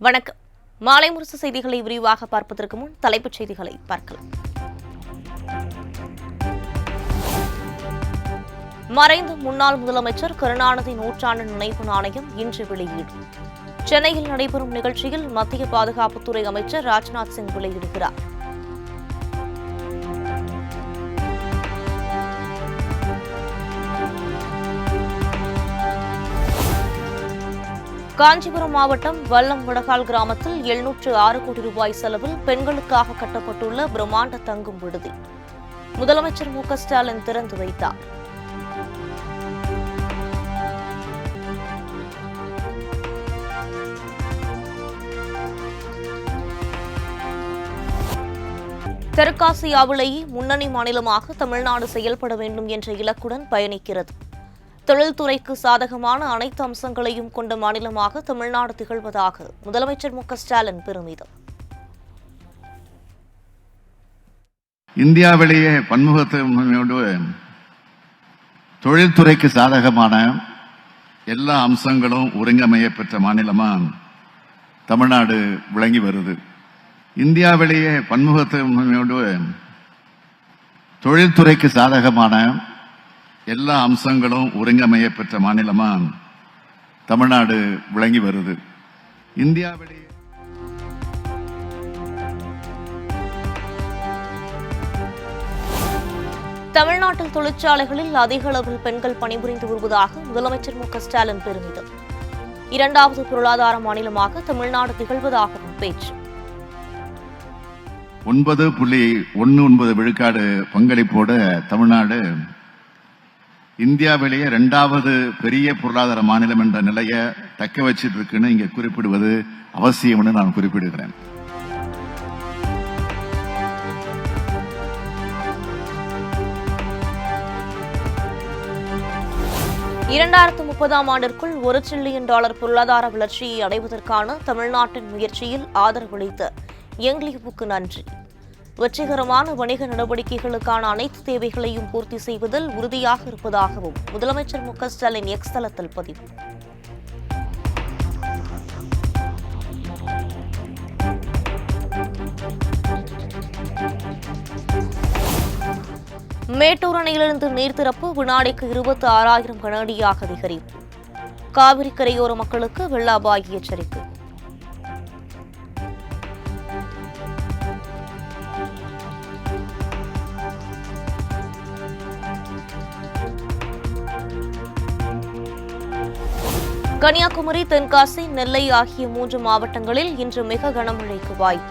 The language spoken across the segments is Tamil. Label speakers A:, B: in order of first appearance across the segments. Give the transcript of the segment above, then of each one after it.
A: வணக்கம். மாலை முரசு செய்திகளை விரிவாக பார்ப்பதற்கு முன் தலைப்புச் செய்திகளை பார்க்கலாம். மறைந்த முன்னாள் முதலமைச்சர் கருணாநிதி நூற்றாண்டு நினைவு நாணயம் இன்று வெளியீடு. சென்னையில் நடைபெறும் நிகழ்ச்சியில் மத்திய பாதுகாப்புத்துறை அமைச்சர் ராஜ்நாத் சிங் வெளியிடுகிறார். காஞ்சிபுரம் மாவட்டம் வல்லம் வடகால் கிராமத்தில் 706 கோடி ரூபாய் செலவில் பெண்களுக்காக கட்டப்பட்டுள்ள பிரம்மாண்ட தங்கும் விடுதி முதலமைச்சர் மு க ஸ்டாலின் திறந்து வைத்தார். தெற்காசியாவிலேயே முன்னணி மாநிலமாக தமிழ்நாடு செயல்பட வேண்டும் என்ற இலக்குடன் பயணிக்கிறது. தொழில்துறைக்கு சாதகமான அனைத்து அம்சங்களையும் கொண்ட மாநிலமாக தமிழ்நாடு திகழ்வதாக முதலமைச்சர் மு க ஸ்டாலின் பெருமிதம்.
B: இந்தியாவிலேயே பன்முகத்தன்மையோடு தொழில்துறைக்கு சாதகமான எல்லா அம்சங்களும் ஒருங்கமையப்பெற்ற மாநிலமா தமிழ்நாடு விளங்கி வருது. இந்தியாவிலேயே பன்முகத்தன்மையோடு தொழில்துறைக்கு சாதகமான எல்லா அம்சங்களும் ஒருங்கமையப்பெற்ற மாநிலமா தமிழ்நாடு விளங்கி வருது. இந்தியாவிலேயே
A: தமிழ்நாட்டில் தொழிற்சாலைகளில் அதிக அளவில் பெண்கள் பணிபுரிந்து வருவதாக முதலமைச்சர் மு க ஸ்டாலின் பெருமிதம். 2வது பொருளாதார மாநிலமாக தமிழ்நாடு திகழ்வதாகவும் பேச்சு.
B: 9.19 விழுக்காடு பங்களிப்போடு தமிழ்நாடு இந்தியாவிலேயே 2வது பெரிய பொருளாதார மாநிலம் என்ற நிலையை தக்க வச்சிட்டு இருக்குன்னு இங்க குறிப்பிடுவது அவசியம்னு நான் குறிப்பிடுகிறேன்.
A: ஆண்டிற்குள் $1 டிரில்லியன் பொருளாதார வளர்ச்சியை அடைவதற்கான தமிழ்நாட்டின் முயற்சியில் ஆதரவளித்த யங்லீவுக்கு நன்றி. வெற்றிகரமான வணிக நடவடிக்கைகளுக்கான அனைத்து தேவைகளையும் பூர்த்தி செய்வதில் உறுதியாக இருப்பதாகவும் முதலமைச்சர் மு க ஸ்டாலின் எக்ஸ் தளத்தில் பதிவு. மேட்டூர் அணையிலிருந்து நீர் திறப்பு வினாடிக்கு 26,000 கனஅடியாக அதிகரிப்பு. காவிரி கரையோர மக்களுக்கு வெள்ள அபாய எச்சரிக்கை. கன்னியாகுமரி, தென்காசி, நெல்லை ஆகிய 3 மாவட்டங்களில் இன்று மிக கனமழைக்கு வாய்ப்பு.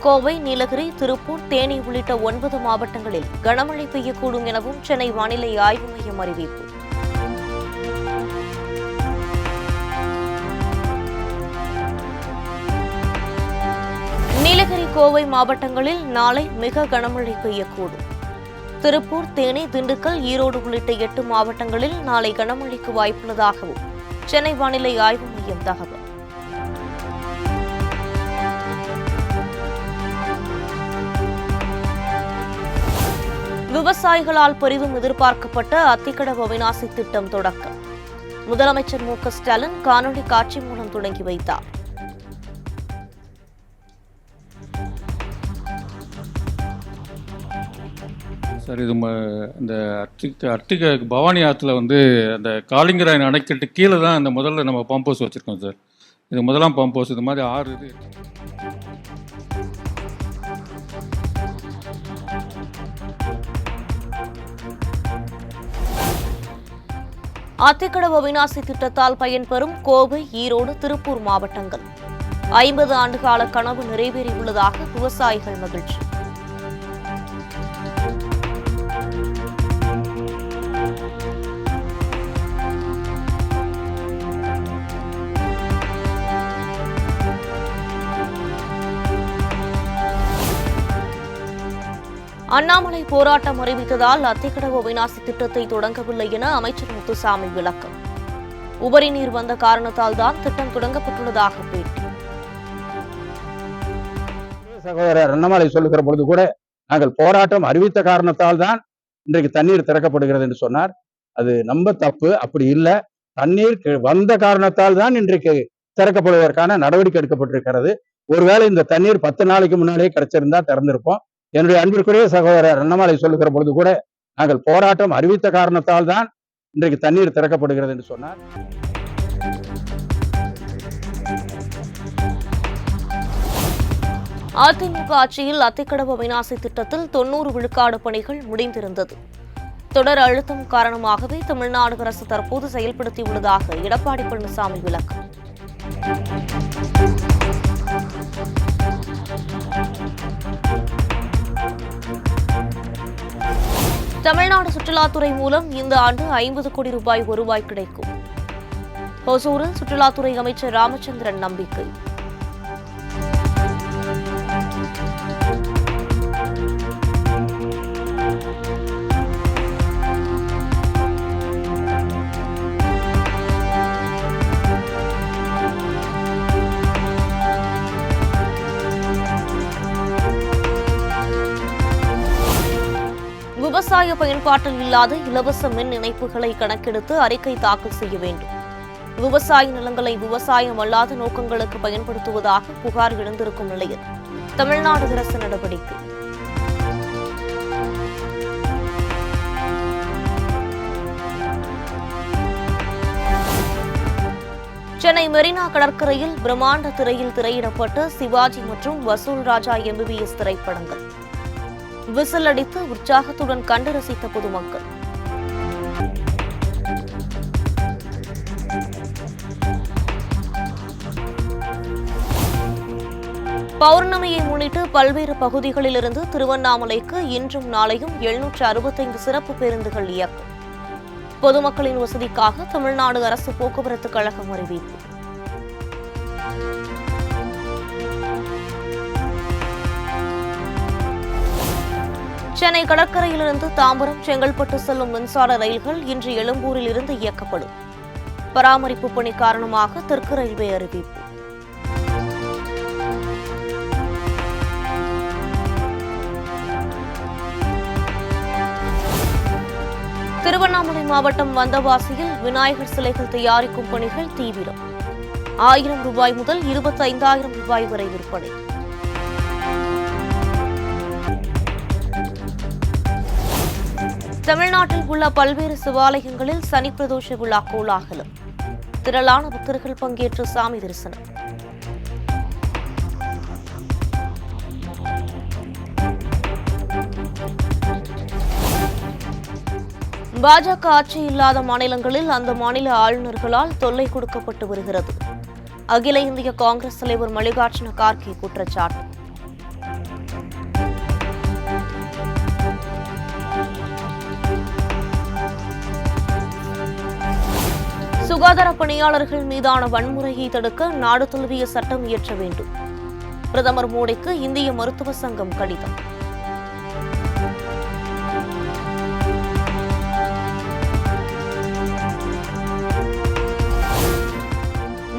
A: கோவை, நீலகிரி, திருப்பூர், தேனி உள்ளிட்ட 9 மாவட்டங்களில் கனமழை பெய்யக்கூடும் எனவும் சென்னை வானிலை ஆய்வு மையம் அறிவிப்பு. நீலகிரி, கோவை மாவட்டங்களில் நாளை மிக கனமழை பெய்யக்கூடும். திருப்பூர், தேனி, திண்டுக்கல், ஈரோடு உள்ளிட்ட 8 மாவட்டங்களில் நாளை கனமழைக்கு வாய்ப்புள்ளதாகவும் சென்னை வானிலை ஆய்வு மையம் தகவல். விவசாயிகளால் பெரிதும் எதிர்பார்க்கப்பட்ட அத்திக்கடவு அவிநாசி திட்டம் தொடக்கம். முதலமைச்சர் மு க ஸ்டாலின் காணொலி காட்சி மூலம் தொடங்கி வைத்தார்.
C: சார், இது இந்த அர்த்திக பவானி ஆற்றுல அந்த காளிங்கராயன் அணைக்கட்டு கீழே தான் இந்த முதல்ல நம்ம பம்ப் ஹவுஸ் வச்சுருக்கோம் சார். இது முதலாம் பம்ப் ஹவுஸ். இது மாதிரி 6 இது.
A: அத்திக்கடவு அவிநாசி திட்டத்தால் பயன்பெறும் கோவை, ஈரோடு, திருப்பூர் மாவட்டங்கள் 50 ஆண்டுகால கனவு நிறைவேறியுள்ளதாக விவசாயிகள் மகிழ்ச்சி. அண்ணாமலை போராட்டம் அறிவித்ததால் அத்திக்கடவு அவிநாசி திட்டத்தை தொடங்கவில்லை என அமைச்சர் முத்துசாமி விளக்கம். உபரி நீர் வந்த காரணத்தால் தான் திட்டம் தொடங்கப்பட்டுள்ளதாக பேட்டி.
D: சகோதரர் அண்ணாமலை சொல்லுகிற பொழுது கூட நாங்கள் போராட்டம் அறிவித்த காரணத்தால் தான் இன்றைக்கு தண்ணீர் திறக்கப்படுகிறது என்று சொன்னார். அது நம்ம தப்பு. அப்படி இல்லை. தண்ணீர் வந்த காரணத்தால் தான் இன்றைக்கு திறக்கப்படுவதற்கான நடவடிக்கை எடுக்கப்பட்டிருக்கிறது. ஒருவேளை இந்த தண்ணீர் 10 நாளைக்கு முன்னாடியே கிடைச்சிருந்தா திறந்திருப்போம். என்னுடைய அன்பிற்குரிய சகோதரர் அண்ணாமலை சொல்லுகிற பொழுது கூட நாங்கள் போராட்டம் அறிவித்த காரணத்தால் தான் இன்றைக்கு தண்ணீர் திறக்கப்படுகிறது என்று சொன்னார்.
A: அதிமுக ஆட்சியில் அத்திக்கடவு அவிநாசி திட்டத்தில் 90 விழுக்காடு பணிகள் முடிந்திருந்தது. தொடர் அழுத்தம் காரணமாகவே தமிழ்நாடு அரசு தற்போது செயல்படுத்தியுள்ளதாக எடப்பாடி பழனிசாமி விளக்கம். தமிழ்நாடு சுற்றுலாத்துறை மூலம் இந்த ஆண்டு 50 கோடி ரூபாய் வருவாய் கிடைக்கும். ஒசூரில் சுற்றுலாத்துறை அமைச்சர் ராமச்சந்திரன் நம்பிக்கை. விவசாய பயன்பாட்டில் இல்லாத இலவச மின் இணைப்புகளை கணக்கெடுத்து அறிக்கை தாக்கல் செய்ய வேண்டும். விவசாய நிலங்களை விவசாயம் அல்லாத நோக்கங்களுக்கு பயன்படுத்துவதாக புகார் எழுந்திருக்கும் நிலையில் தமிழ்நாடு அரசு நடவடிக்கை. சென்னை மெரினா கடற்கரையில் பிரம்மாண்ட திரையில் திரையிடப்பட்ட சிவாஜி மற்றும் வசூல் ராஜா MBBS திரைப்படங்கள் விசில் அடித்து உற்சாகத்துடன் கண்டு ரசித்த பொதுமக்கள். பௌர்ணமியை முன்னிட்டு பல்வேறு பகுதிகளிலிருந்து திருவண்ணாமலைக்கு இன்றும் நாளையும் 765 சிறப்பு பேருந்துகள் இயக்கம். பொதுமக்களின் வசதிக்காக தமிழ்நாடு அரசு போக்குவரத்து கழகம் அறிவிப்பு. சென்னை கடற்கரையிலிருந்து தாம்பரம், செங்கல்பட்டு செல்லும் மின்சார ரயில்கள் இன்று எழும்பூரில் இருந்து இயக்கப்படும். பராமரிப்பு பணி காரணமாக தெற்கு ரயில்வே அறிவிப்பு. திருவண்ணாமலை மாவட்டம் வந்தவாசியில் விநாயகர் சிலைகள் தயாரிக்கும் பணிகள் தீவிரம். 1000 ரூபாய் முதல் 25,000 ரூபாய் வரை விற்பனை. தமிழ்நாட்டில் உள்ள பல்வேறு சிவாலயங்களில் சனி பிரதோஷ விழா கோலாகலம். திரளான பக்தர்கள் பங்கேற்று சாமி தரிசனம். பாஜக ஆட்சி இல்லாத மாநிலங்களில் அந்த மாநில ஆளுநர்களால் தொல்லை கொடுக்கப்பட்டு வருகிறது. அகில இந்திய காங்கிரஸ் தலைவர் மல்லிகார்ஜுன கார்கே குற்றச்சாட்டு. சுகாதார பணியாளர்கள் மீதான வன்முறையை தடுக்க நாடு தழுவிய சட்டம் இயற்ற வேண்டும். பிரதமர் மோடிக்கு இந்திய மருத்துவ சங்கம் கடிதம்.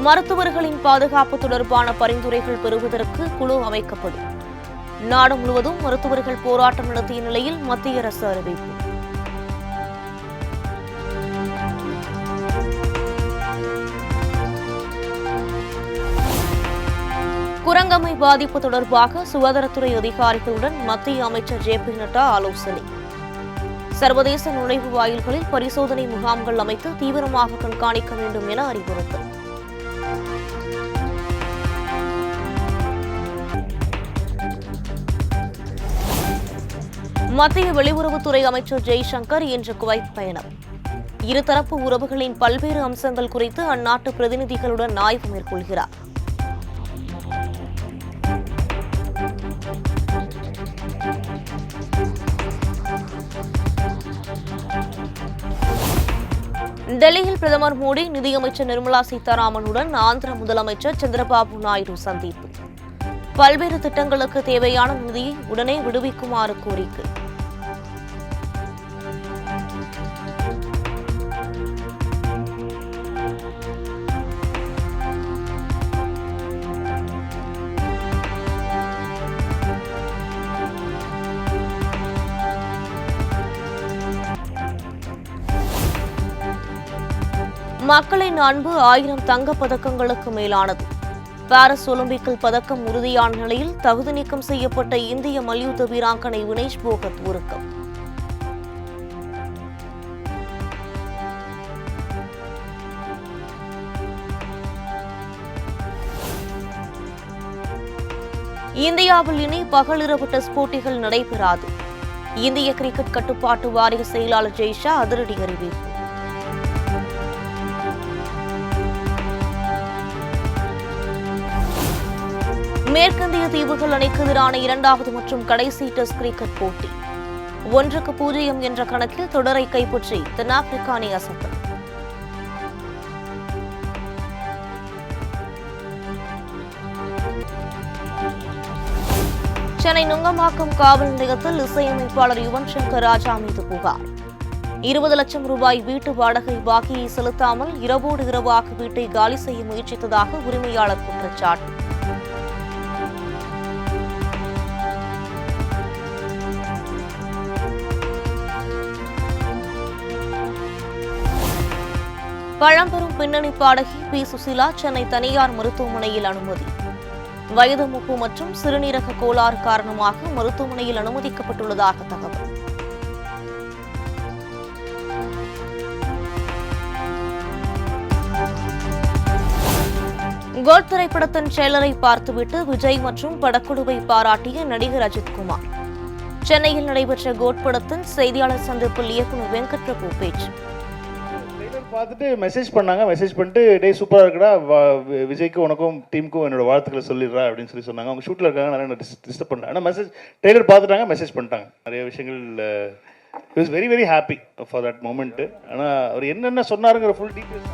A: மருத்துவர்களின் பாதுகாப்பு தொடர்பான பரிந்துரைகள் பெறுவதற்கு குழு அமைக்கப்படும். நாடு முழுவதும் மருத்துவர்கள் போராட்டம் நடத்திய நிலையில் மத்திய அரசு அறிவிப்பு. குரங்கம்மை பாதிப்பு தொடர்பாக சுகாதாரத்துறை அதிகாரிகளுடன் மத்திய அமைச்சர் JP நட்டா ஆலோசனை. சர்வதேச நுழைவு வாயில்களில் பரிசோதனை முகாம்கள் அமைத்து தீவிரமாக கண்காணிக்க வேண்டும் என அறிவுறுத்தல். மத்திய வெளியுறவுத்துறை அமைச்சர் ஜெய்சங்கர் இன்று குவைத் பயணம். இருதரப்பு உறவுகளின் பல்வேறு அம்சங்கள் குறித்து அந்நாட்டு பிரதிநிதிகளுடன் ஆய்வு மேற்கொள்கிறார். டெல்லியில் பிரதமர் மோடி நிதியமைச்சர் நிர்மலா சீதாராமனுடன் ஆந்திர முதலமைச்சர் சந்திரபாபு நாயுடு சந்திப்பு. பல்வேறு திட்டங்களுக்கு தேவையான நிதியை உடனே விடுவிக்குமாறு கோரிக்கை. மக்களின் அன்பு 1000 தங்கப் பதக்கங்களுக்கு மேலானது. பாரிஸ் ஒலிம்பிக்கில் பதக்கம் உறுதியான நிலையில் தகுதி நீக்கம் செய்யப்பட்ட இந்திய மல்யுத்த வீராங்கனை வினேஷ் போகத் உருக்கம். இந்தியாவில் இனி பகலிரவு டெஸ்ட் போட்டிகள் நடைபெறாது. இந்திய கிரிக்கெட் கட்டுப்பாட்டு வாரிய செயலாளர் ஜெய்ஷா அதிரடி அறிவிப்பு. மேற்கிந்திய தீவுகள் அணிக்கு எதிரான 2வது மற்றும் கடைசி டெஸ்ட் கிரிக்கெட் போட்டி 1-0 என்ற கணக்கில் தொடரை கைப்பற்றி தென்னாப்பிரிக்கா அணி அசத்தல். சென்னை நுங்கம்பாக்கம் காவல் நிலையத்தில் இசையமைப்பாளர் யுவன் சங்கர் ராஜா மீது புகார். 20 லட்சம் ரூபாய் வீட்டு வாடகை பாக்கியை செலுத்தாமல் இரவோடு இரவாக வீட்டை காலி செய்ய முயற்சித்ததாக உரிமையாளர் குற்றச்சாட்டு. பழம்பெரும் பின்னணி பாடகி பி. சுசீலா சென்னை தனியார் மருத்துவமனையில் அனுமதி. வயது மூப்பு மற்றும் சிறுநீரக கோளாறு காரணமாக மருத்துவமனையில் அனுமதிக்கப்பட்டுள்ளதாக தகவல். கோட் திரைப்படத்தின் ட்ரெய்லரை பார்த்துவிட்டு விஜய் மற்றும் படக்குழுவை பாராட்டிய நடிகர் அஜித்குமார். சென்னையில் நடைபெற்ற கோட் படத்தின் செய்தியாளர் சந்திப்பில் இயக்குநர் வெங்கட் பிரபு பேச்சு.
E: பார்த்துட்டு மெசேஜ் பண்ணாங்க. மெசேஜ் பண்ணிட்டு டே சூப்பராக இருக்குடா, விஜய்க்கு உனக்கும் டீமுக்கும் என்னோட வாழ்த்துக்களை சொல்லிடுறா அப்படின்னு சொன்னாங்க. அவங்க ஷூட்டில் இருக்காங்க, நிறைய டிஸ்டர்ப் பண்ணாங்க. ஆனால் ட்ரெய்லர் பார்த்துட்டாங்க, மெசேஜ் பண்ணிட்டாங்க. நிறைய விஷயங்கள் is very very happy for that moment. ஆனால் அவர் என்னென்ன சொன்னாருங்கிற ஃபுல் டீட்டெயில்ஸ்